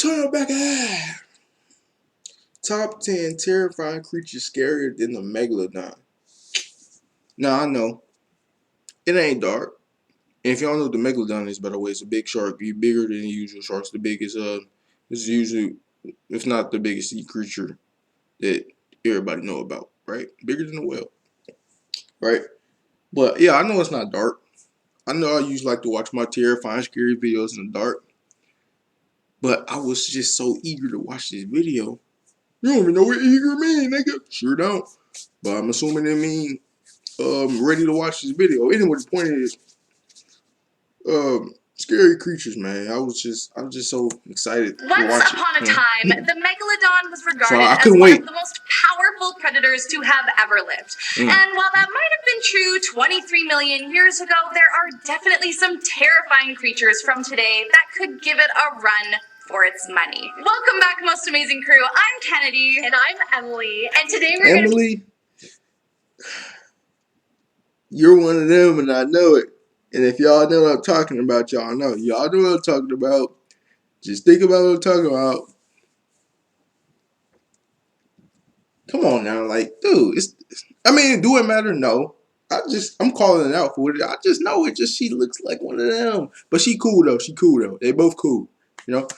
Turn back eye. Top 10 terrifying creatures scarier than the megalodon. Now I know it ain't dark. And if y'all know what the megalodon is, by the way, it's a big shark. Be bigger than the usual sharks. The biggest, it's usually, if not the biggest sea creature that everybody know about, right? Bigger than a whale, right? But yeah, I know it's not dark. I know I usually like to watch my terrifying, scary videos in the dark. But I was just so eager to watch this video. You don't even know what eager mean, nigga. Sure don't. But I'm assuming it mean ready to watch this video. Anyway, the point is, scary creatures, man. I was just so excited to watch it. Once upon a time, the megalodon was regarded So as one of the most powerful predators to have ever lived. And while that might have been true 23 million years ago, there are definitely some terrifying creatures from today that could give it a run for its money. Welcome back, most amazing crew. I'm Kennedy. And I'm Emily. And today we're Emily, you're one of them, and I know it. And if y'all know what I'm talking about, y'all know. Y'all know what I'm talking about. Just think about what I'm talking about. Come on now, like, dude, I mean, do it matter? No. I'm calling it out for it. I just know it. Just she looks like one of them. But she cool though. They both cool. You know?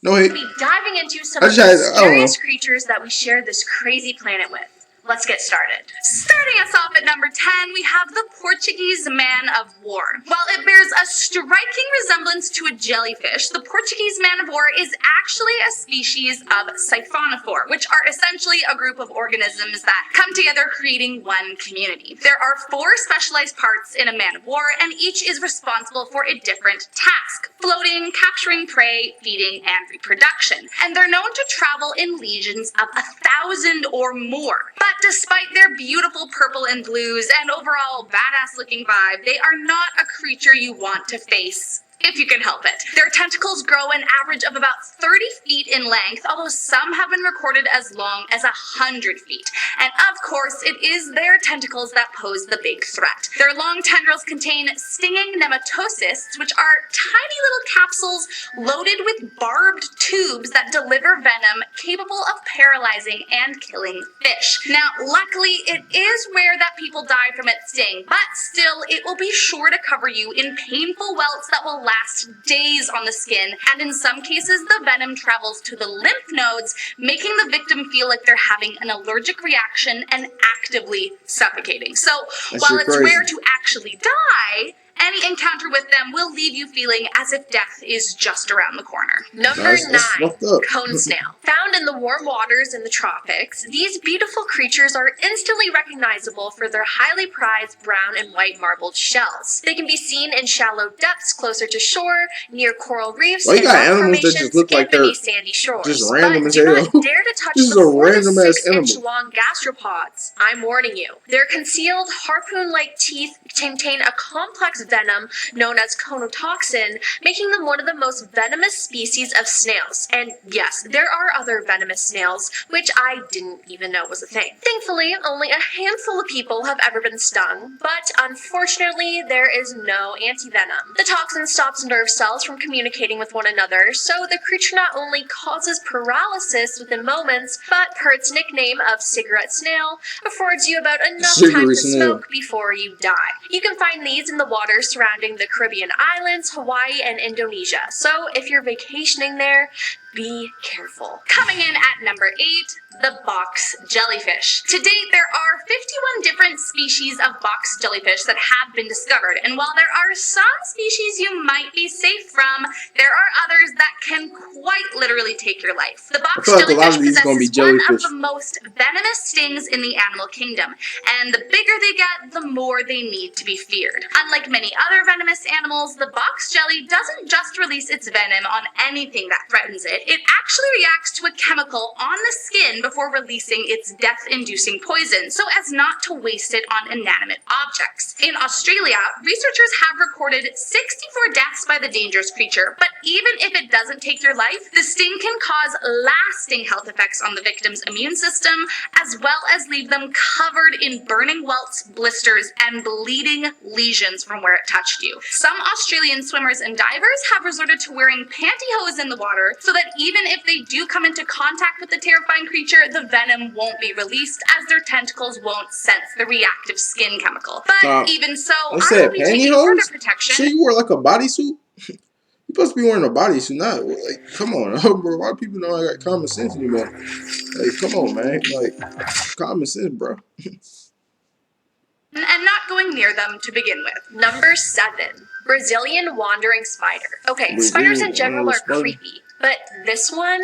No hate. We'll be diving into some of the scariest creatures that we share this crazy planet with. Let's get started. Starting us off at number 10, we have the Portuguese man of war. While it bears a striking resemblance to a jellyfish, the Portuguese man of war is actually a species of siphonophore, which are essentially a group of organisms that come together creating one community. There are 4 specialized parts in a man of war, and each is responsible for a different task: floating, capturing prey, feeding, and reproduction. And they're known to travel in legions of 1,000 or more. But despite their beautiful purple and blues and overall badass looking vibe, they are not a creature you want to face if you can help it. Their tentacles grow an average of about 30 feet in length, although some have been recorded as long as 100 feet. And of course, it is their tentacles that pose the big threat. Their long tendrils contain stinging nematocysts, which are tiny little capsules loaded with barbed tubes that deliver venom capable of paralyzing and killing fish. Now, luckily, it is rare that people die from its sting, but still, it will be sure to cover you in painful welts that will last days on the skin, and in some cases the venom travels to the lymph nodes, making the victim feel like they're having an allergic reaction and actively suffocating. So while it's rare to actually die, any encounter with them will leave you feeling as if death is just around the corner. Number 9, cone snail. Found in the warm waters in the tropics, these beautiful creatures are instantly recognizable for their highly prized brown and white marbled shells. They can be seen in shallow depths closer to shore, near coral reefs, and rock formations, and beneath sandy shores. Just random as hell. hell. Do not dare to touch the 4 to 6 inch long gastropods. I'm warning you. Their concealed harpoon-like teeth contain a complex venom known as conotoxin, making them one of the most venomous species of snails. And yes, there are other venomous snails, which I didn't even know was a thing. Thankfully, only a handful of people have ever been stung, but unfortunately, there is no anti-venom. The toxin stops nerve cells from communicating with one another, so the creature not only causes paralysis within moments, but per its nickname of cigarette snail, affords you about enough time to smoke before you die. You can find these in the water surrounding the Caribbean islands, Hawaii, and Indonesia. So if you're vacationing there, be careful. Coming in at number 8, the box jellyfish. To date, there are 51 different species of box jellyfish that have been discovered, and while there are some species you might be safe from, there are others that can quite literally take your life. The box jellyfish possesses one of the most venomous stings in the animal kingdom, and the bigger they get, the more they need to be feared. Unlike many other venomous animals, the box jelly doesn't just release its venom on anything that threatens it. It actually reacts to a chemical on the skin before releasing its death-inducing poison, so as not to waste it on inanimate objects. In Australia, researchers have recorded 64 deaths by the dangerous creature, but even if it doesn't take your life, the sting can cause lasting health effects on the victim's immune system, as well as leave them covered in burning welts, blisters, and bleeding lesions from where it touched you. Some Australian swimmers and divers have resorted to wearing pantyhose in the water so that even if they do come into contact with the terrifying creature, the venom won't be released as their tentacles won't sense the reactive skin chemical. But even so, I will be taking further protection. So you wore like a bodysuit? You supposed to be wearing a bodysuit, not like. Come on, bro. Why people don't got common sense anymore? Like, come on, man. Like, common sense, bro. And not going near them to begin with. Number 7, Brazilian wandering spider. Okay, spiders in general are creepy, but this one,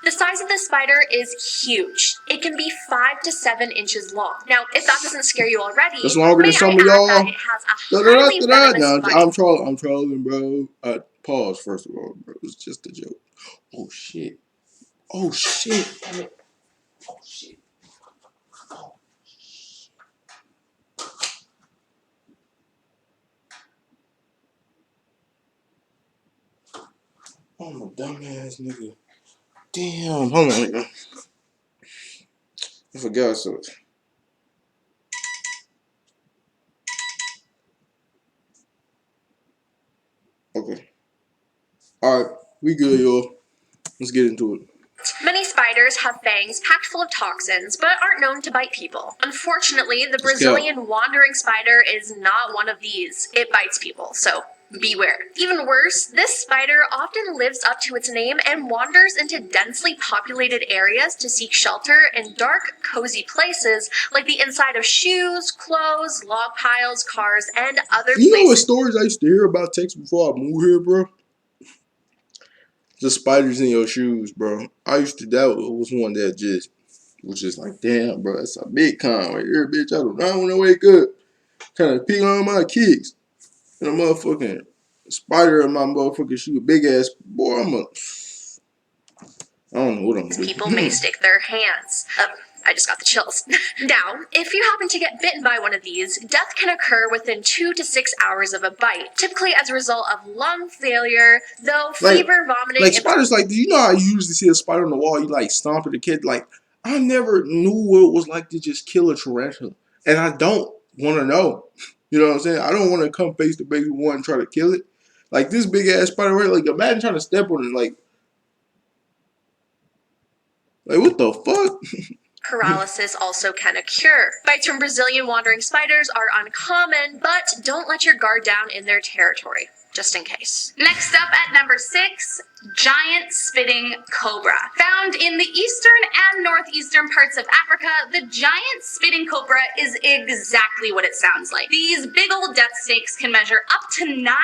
the size of the spider is huge. It can be 5 to 7 inches long. Now, if that doesn't scare you already, that's longer than some of y'all. It has a highly venomous bite. I'm trolling, bro. Pause first of all, bro. It's just a joke. Oh shit. Oh shit. Oh shit. Oh my dumbass nigga. Damn. Hold on, nigga. I forgot so. Okay. Alright, we good, y'all. Let's get into it. Many spiders have fangs packed full of toxins, but aren't known to bite people. Unfortunately, the Brazilian wandering spider is not one of these. It bites people, so beware. Even worse, this spider often lives up to its name and wanders into densely populated areas to seek shelter in dark, cozy places like the inside of shoes, clothes, log piles, cars, and other places. You know what stories I used to hear about Texas before I moved here, bro? The spiders in your shoes, bro. That was one that just was just like, damn, bro, that's a big con right here, bitch. I do not want to wake up. Kind of pee on my kicks. And a motherfucking spider in my motherfucking shoe, big ass boy. I don't know what I'm doing. People may stick their hands up. I just got the chills. Now, if you happen to get bitten by one of these, death can occur within 2 to 6 hours of a bite, typically as a result of lung failure, though fever, vomiting... Like spiders, like, do you know how you usually see a spider on the wall, you like stomp at a kid? Like, I never knew what it was like to just kill a tarantula. And I don't want to know. You know what I'm saying? I don't want to come face to face with one and try to kill it. Like, this big ass spider, right? Like, imagine trying to step on it, like what the fuck? Paralysis also can occur. Bites from Brazilian wandering spiders are uncommon, but don't let your guard down in their territory, just in case. Next up at number 6, giant spitting cobra. Found in the eastern and northeastern parts of Africa, the giant spitting cobra is exactly what it sounds like. These big old death snakes can measure up to 9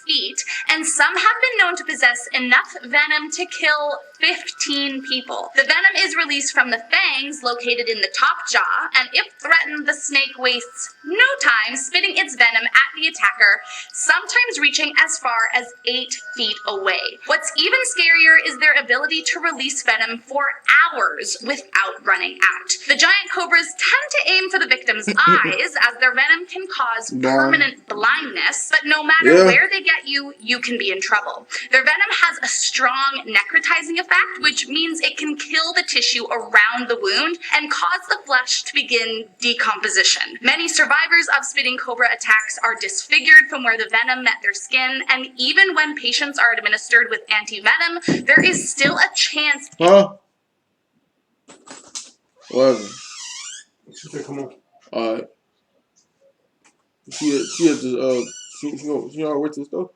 feet, and some have been known to possess enough venom to kill 15 people. The venom is released from the fangs located in the top jaw, and if threatened, the snake wastes no time spitting its venom at the attacker, sometimes reaching as far as 8 feet away. What's even scarier is their ability to release venom for hours without running out. The giant cobras tend to aim for the victim's eyes, as their venom can cause permanent blindness, but no matter where they get you, you can be in trouble. Their venom has a strong necrotizing effect, which means it can kill the tissue around the wound and cause the flesh to begin decomposition. Many survivors of spitting cobra attacks are disfigured from where the venom met their skin, and even when patients are administered with anti-venom, there is still a chance. Huh? What? She said, come on. Alright. She had to, she already went to the store?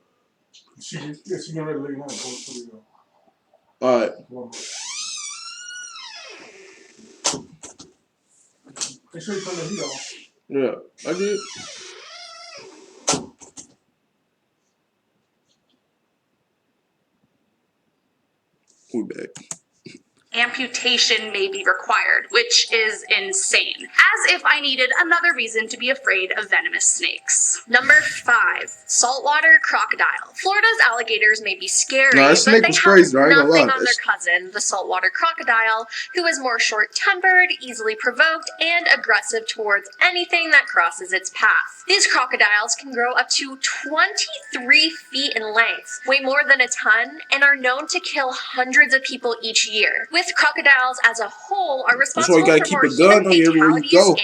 She getting ready to lay down. Alright. Make sure you turn the heat off. Yeah, I did. We back. Amputation may be required, which is insane. As if I needed another reason to be afraid of venomous snakes. Number 5, saltwater crocodile. Florida's alligators may be scary, but they have nothing on their cousin, the saltwater crocodile, who is more short-tempered, easily provoked, and aggressive towards anything that crosses its path. These crocodiles can grow up to 23 feet in length, weigh more than a ton, and are known to kill hundreds of people each year. With crocodiles as a whole are responsible for more human fatalities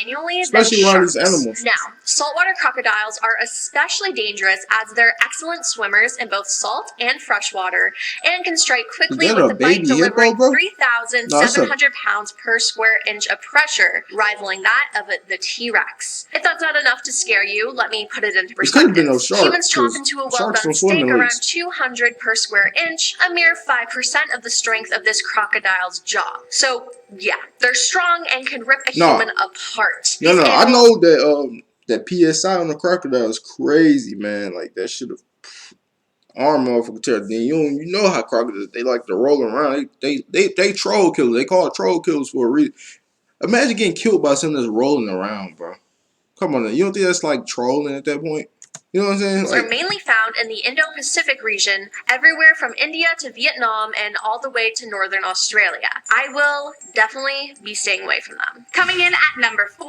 annually than sharks. Now, Saltwater crocodiles are especially dangerous as they're excellent swimmers in both salt and fresh water and can strike Is quickly that with a a bite baby hippo, delivering bro? 3,700 pounds per square inch of pressure, rivaling that of the T-Rex. If that's not enough to scare you, let me put it into It could have been perspective. no shark. Humans chomp into a Sharks well-done don't swim steak in around lakes. 200 per square inch, a mere 5% of the strength of this crocodile's jaw. So, yeah, they're strong and can rip a human apart. No, I know that that PSI on the crocodile is crazy, man. Like that should have arm motherfucker tear. Then you know how crocodiles, they like to roll around. They troll killers. They call it troll killers for a reason. Imagine getting killed by something that's rolling around, bro. Come on, you don't think that's like trolling at that point? You know what I'm saying? Are mainly found in the Indo-Pacific region, everywhere from India to Vietnam and all the way to northern Australia. I will definitely be staying away from them. Coming in at number 4,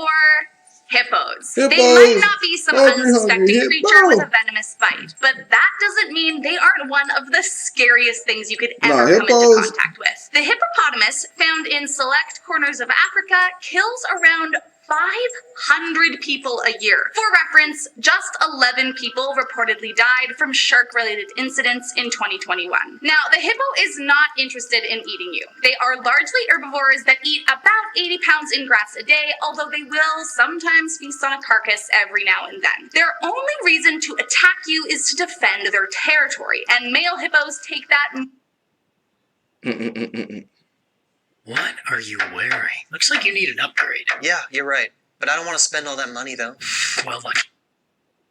hippos. They might not be some unsuspecting creature with a venomous bite, but that doesn't mean they aren't one of the scariest things you could ever come into contact with. The hippopotamus, found in select corners of Africa, kills around 500 people a year. For reference, just 11 people reportedly died from shark-related incidents in 2021. Now, the hippo is not interested in eating you. They are largely herbivores that eat about 80 pounds in grass a day, although they will sometimes feast on a carcass every now and then. Their only reason to attack you is to defend their territory, and male hippos take that. What are you wearing? Looks like you need an upgrade. Yeah, you're right. But I don't want to spend all that money, though. Well, look.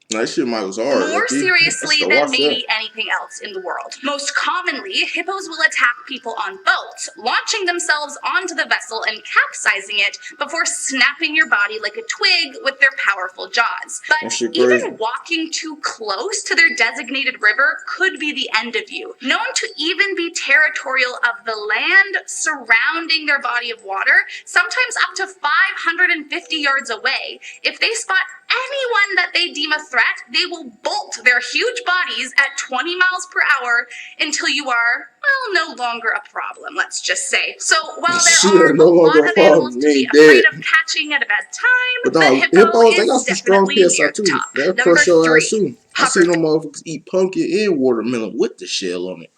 That shit might was hard. More seriously than maybe anything else in the world. Most commonly, hippos will attack people on boats, launching themselves onto the vessel and capsizing it before snapping your body like a twig with their powerful jaws. But even walking too close to their designated river could be the end of you. Known to even be territorial of the land surrounding their body of water, sometimes up to 550 yards away. If they spot anyone that they deem a threat, they will bolt their huge bodies at 20 miles per hour until you are, well, no longer a problem, let's just say. So while there are a lot of animals to be afraid of catching at a bad time, the hippo is definitely near the top. Number 3. I see them motherfuckers eat pumpkin and watermelon with the shell on it.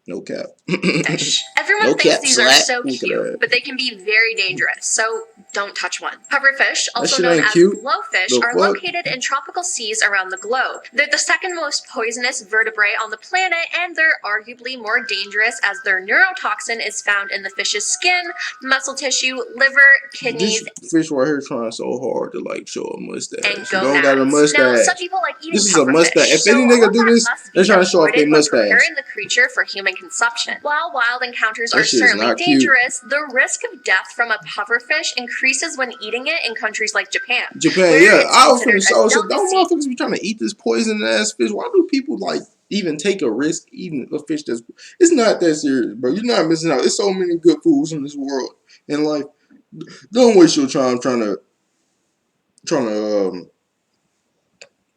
No cap. Everyone thinks these are so cute, but they can be very dangerous, so don't touch one. Pufferfish, also known as blowfish, are located in tropical seas around the globe. They're the second most poisonous vertebrae on the planet, and they're arguably more dangerous as their neurotoxin is found in the fish's skin, muscle tissue, liver, kidneys. This fish right here trying so hard to like show a mustache. And don't got a mustache. Now, some people like eating this is a mustache. If any nigga do this, they're trying to show off their mustache. Preparing the creature for human consumption. While wild encounters are certainly dangerous, the risk of death from a pufferfish increases when eating it in countries like Japan. Yeah. I was finna show, so don't motherfuckers be trying to eat this poison ass fish. Why do people like even take a risk eating a fish that's... It's not that serious, bro. You're not missing out. There's so many good foods in this world in life. Don't waste your time trying to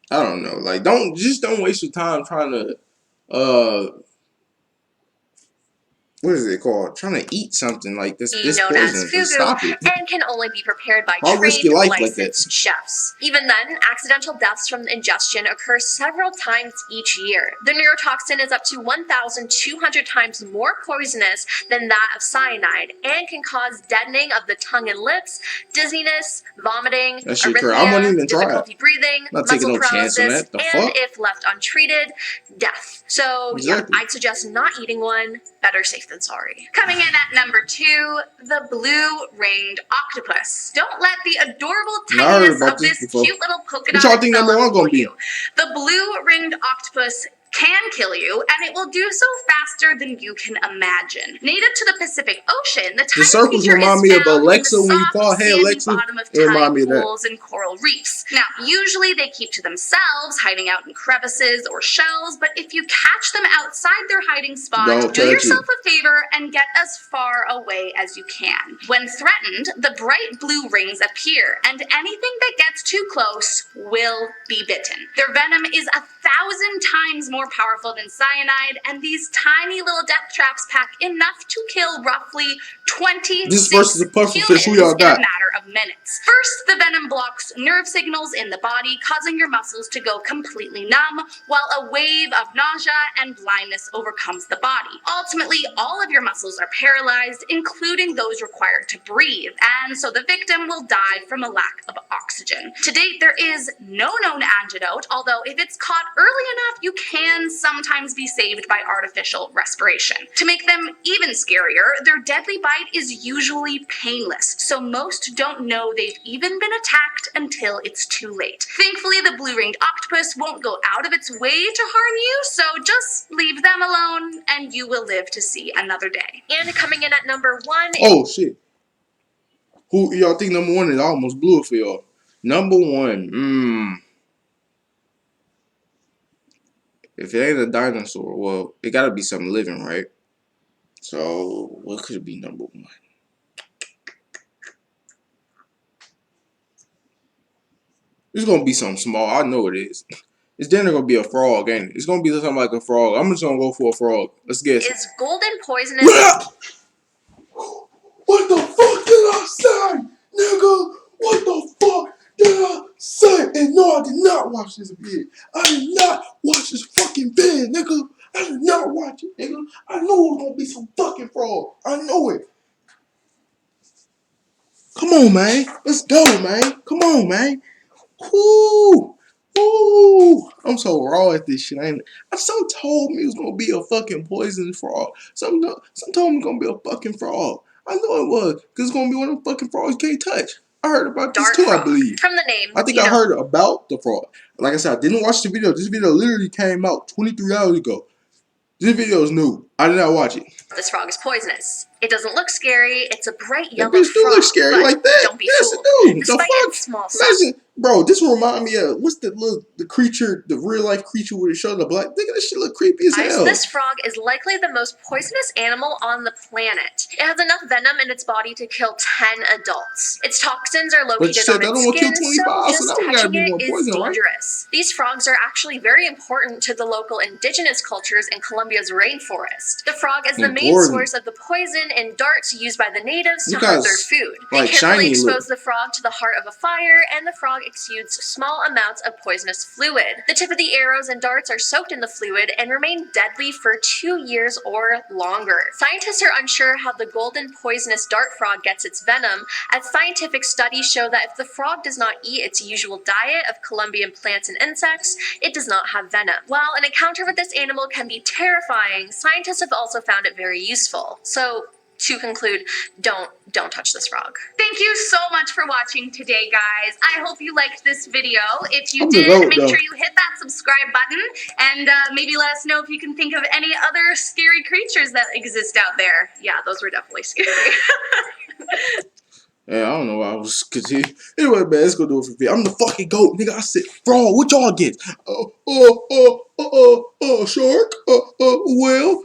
I don't know. Like, don't waste your time trying to what is it called? Trying to eat something like this poison. Stop it. And can only be prepared by trained, licensed chefs. Even then, accidental deaths from ingestion occur several times each year. The neurotoxin is up to 1,200 times more poisonous than that of cyanide and can cause deadening of the tongue and lips, dizziness, vomiting, arrhythmia, difficulty breathing, muscle paralysis, and if left untreated, death. So yeah, I'd suggest not eating one. Better safe than sorry. Coming in at number 2, the blue-ringed octopus. Don't let the adorable tinyness of this cute little polka dot fool you. The blue-ringed octopus can kill you, and it will do so faster than you can imagine. Native to the Pacific Ocean, the tiny circles remind me of Alexa when you call Hey Alexa. Bottom of tide pools and coral reefs. Now, usually they keep to themselves, hiding out in crevices or shells, but if you catch them outside their hiding spot, do yourself a favor and get as far away as you can. When threatened, the bright blue rings appear, and anything that gets too close will be bitten. Their venom is 1,000 times more powerful than cyanide, and these tiny little death traps pack enough to kill roughly 26 humans in a matter of minutes. First, the venom blocks nerve signals in the body, causing your muscles to go completely numb, while a wave of nausea and blindness overcomes the body. Ultimately, all of your muscles are paralyzed, including those required to breathe, and so the victim will die from a lack of oxygen. To date, there is no known antidote, although if it's caught early enough, you can sometimes be saved by artificial respiration. To make them even scarier, their deadly bite is usually painless, so most don't know they've even been attacked until it's too late. Thankfully, the blue-ringed octopus won't go out of its way to harm you, so just leave them alone and you will live to see another day. And coming in at number 1 Oh shit. Who y'all think number 1 is? I almost blew it for y'all. Number 1. If it ain't a dinosaur, well, it gotta be something living, right? So what could be number 1? It's gonna be something small. I know it is. It's then gonna be a frog, ain't it? It's gonna be something like a frog. I'm just gonna go for a frog. Let's guess. is golden poisonous. What the fuck did I say, nigga? What the fuck did I say? And no, I did not watch this vid. I did not watch this fucking vid, nigga. I did not watch it, nigga. I knew it was gonna be some fucking frog. I know it. Come on, man. Let's go, man. Come on, man. Woo! Woo! I'm so raw at this shit. Some told me it was gonna be a fucking poisonous frog. Some told me it was gonna be a fucking frog. I know it was, because it's gonna be one of them fucking frogs you can't touch. I heard about this too, I believe. From the name, I think I heard about the frog. Like I said, I didn't watch the video. This video literally came out 23 hours ago. This video is new. I did not watch it. This frog is poisonous. It doesn't look scary. It's a bright yellow That bitch do frog. look scary but like that. Don't be Yes, fooled. it do. Despite The fuck? its small size. Imagine, bro, this remind me of, what's the creature, the real life creature with the shoulder black? Nigga, this shit look creepy as hell. This frog is likely the most poisonous animal on the planet. It has enough venom in its body to kill 10 adults. Its toxins are located on its skin, so just touching it is dangerous. These frogs are actually very important to the local indigenous cultures in Colombia's rainforest. The frog is the main source of the poison in darts used by the natives to hunt their food. They carefully expose the frog to the heart of a fire, and the frog exudes small amounts of poisonous fluid. The tip of the arrows and darts are soaked in the fluid and remain deadly for 2 years or longer. Scientists are unsure how the golden poisonous dart frog gets its venom, as scientific studies show that if the frog does not eat its usual diet of Colombian plants and insects, it does not have venom. While an encounter with this animal can be terrifying, scientists have also found it very useful. So, to conclude, don't touch this frog. Thank you so much for watching today, guys. I hope you liked this video. If you did, make sure you hit that subscribe button and maybe let us know if you can think of any other scary creatures that exist out there. Yeah, those were definitely scary. Yeah, I don't know why I was continuing. Anyway, man, let's go do it for free. I'm the fucking GOAT, nigga. I said, frog, what y'all get? Shark? Well,